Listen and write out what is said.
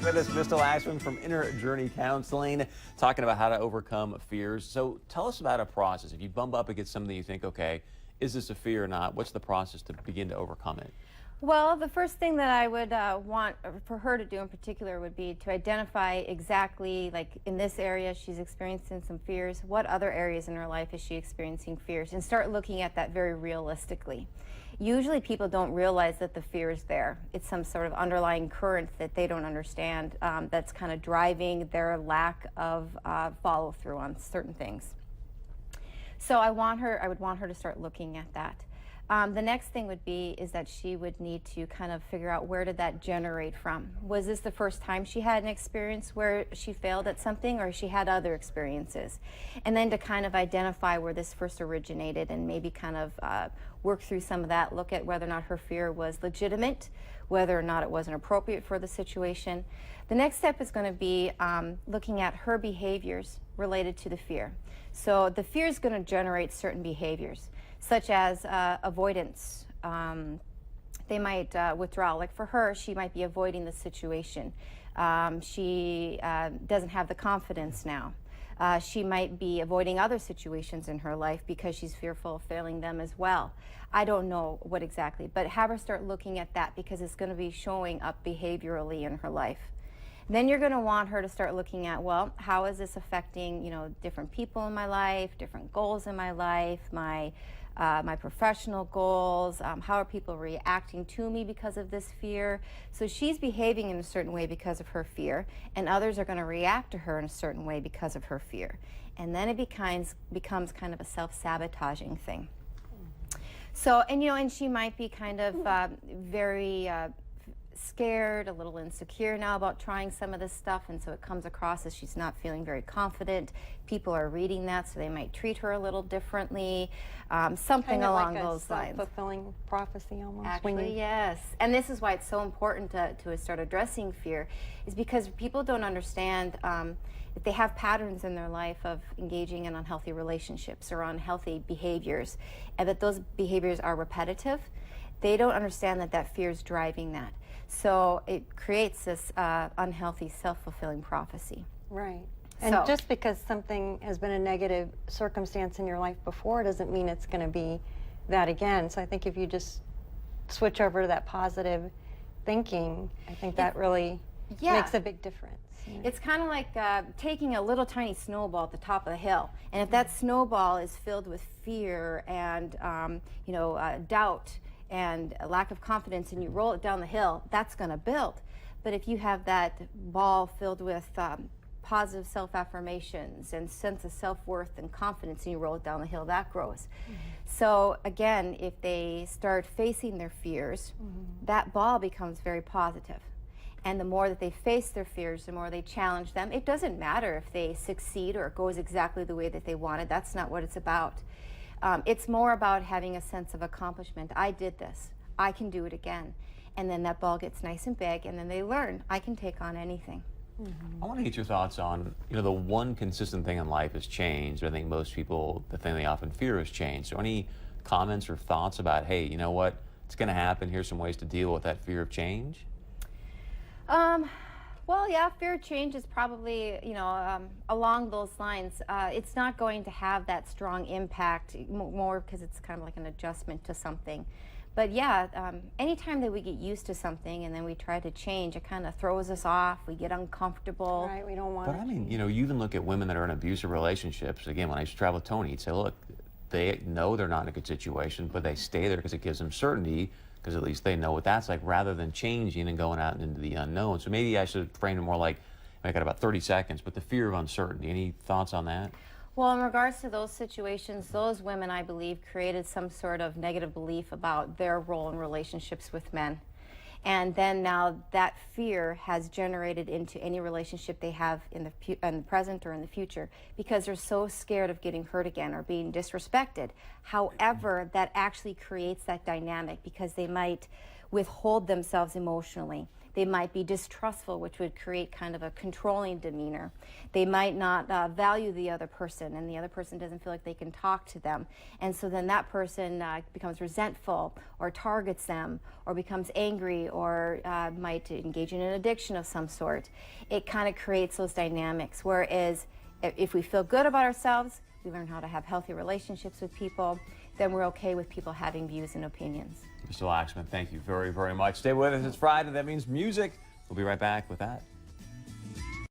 with us, Crystal Ashman from Inner Journey Counseling, talking about how to overcome fears. So tell us about a process. If you bump up against something you think, okay, is this a fear or not? What's the process to begin to overcome it? Well, the first thing that I would want for her to do in particular would be to identify exactly, like in this area she's experiencing some fears, what other areas in her life is she experiencing fears, and start looking at that very realistically. Usually people don't realize that the fear is there. It's some sort of underlying current that they don't understand that's kind of driving their lack of follow through on certain things. So I would want her to start looking at that. The next thing would be is that she would need to kind of figure out, where did that generate from? Was this the first time she had an experience where she failed at something, or she had other experiences? And then to kind of identify where this first originated and maybe kind of work through some of that, look at whether or not her fear was legitimate, whether or not it wasn't appropriate for the situation. The next step is going to be looking at her behaviors related to the fear. So the fear is going to generate certain behaviors, such as avoidance. They might withdraw. Like for her, she might be avoiding the situation. She doesn't have the confidence now. She might be avoiding other situations in her life because she's fearful of failing them as well. I don't know what exactly, but have her start looking at that, because it's going to be showing up behaviorally in her life. Then you're going to want her to start looking at, well, how is this affecting, different people in my life, different goals in my life, my professional goals, how are people reacting to me because of this fear? So she's behaving in a certain way because of her fear, and others are going to react to her in a certain way because of her fear. And then it becomes kind of a self-sabotaging thing. So, and she might be kind of very scared, a little insecure now about trying some of this stuff, and so it comes across as she's not feeling very confident. People are reading that, so they might treat her a little differently, something along those lines. Fulfilling prophecy almost. Actually, yes. And this is why it's so important to start addressing fear, is because people don't understand if they have patterns in their life of engaging in unhealthy relationships or unhealthy behaviors, and that those behaviors are repetitive. They don't understand that fear is driving that. So it creates this unhealthy, self-fulfilling prophecy. Right. And So, just because something has been a negative circumstance in your life before doesn't mean it's going to be that again. So I think if you just switch over to that positive thinking, I think that really makes a big difference. it's kind of like taking a little tiny snowball at the top of the hill. And if that snowball is filled with fear and doubt and a lack of confidence, and you roll it down the hill, that's going to build. But if you have that ball filled with positive self-affirmations and sense of self-worth and confidence, and you roll it down the hill, that grows. So again, if they start facing their fears, that ball becomes very positive. And the more that they face their fears, the more they challenge them. It doesn't matter if they succeed or it goes exactly the way that they wanted. That's not what it's about. It's more about having a sense of accomplishment. I did this. I can do it again. And then that ball gets nice and big, and then they learn, I can take on anything. I want to get your thoughts on, the one consistent thing in life is change. I think most people, the thing they often fear is change. So any comments or thoughts about, hey, you know what, it's going to happen, here's some ways to deal with that fear of change? Well, yeah, fear of change is probably, along those lines. It's not going to have that strong impact, more because it's kind of like an adjustment to something. But yeah, anytime that we get used to something and then we try to change, it kind of throws us off. We get uncomfortable. Right, we don't want But I mean, you even look at women that are in abusive relationships. Again, when I used to travel with Tony, he'd say, look, they know they're not in a good situation, but they stay there because it gives them certainty, because at least they know what that's like, rather than changing and going out into the unknown. So maybe I should frame it more like, I got about 30 seconds, but the fear of uncertainty. Any thoughts on that? Well, in regards to those situations, those women, I believe, created some sort of negative belief about their role in relationships with men. And then now that fear has generated into any relationship they have in the present or in the future, because they're so scared of getting hurt again or being disrespected. However, that actually creates that dynamic, because they might withhold themselves emotionally. They might be distrustful, which would create kind of a controlling demeanor. They might not value the other person, and the other person doesn't feel like they can talk to them. And so then that person becomes resentful or targets them or becomes angry or might engage in an addiction of some sort. It kind of creates those dynamics. Whereas if we feel good about ourselves, we learn how to have healthy relationships with people, then we're okay with people having views and opinions. Mr. Laxman, thank you very, very much. Stay with us. It's Friday. That means music. We'll be right back with that.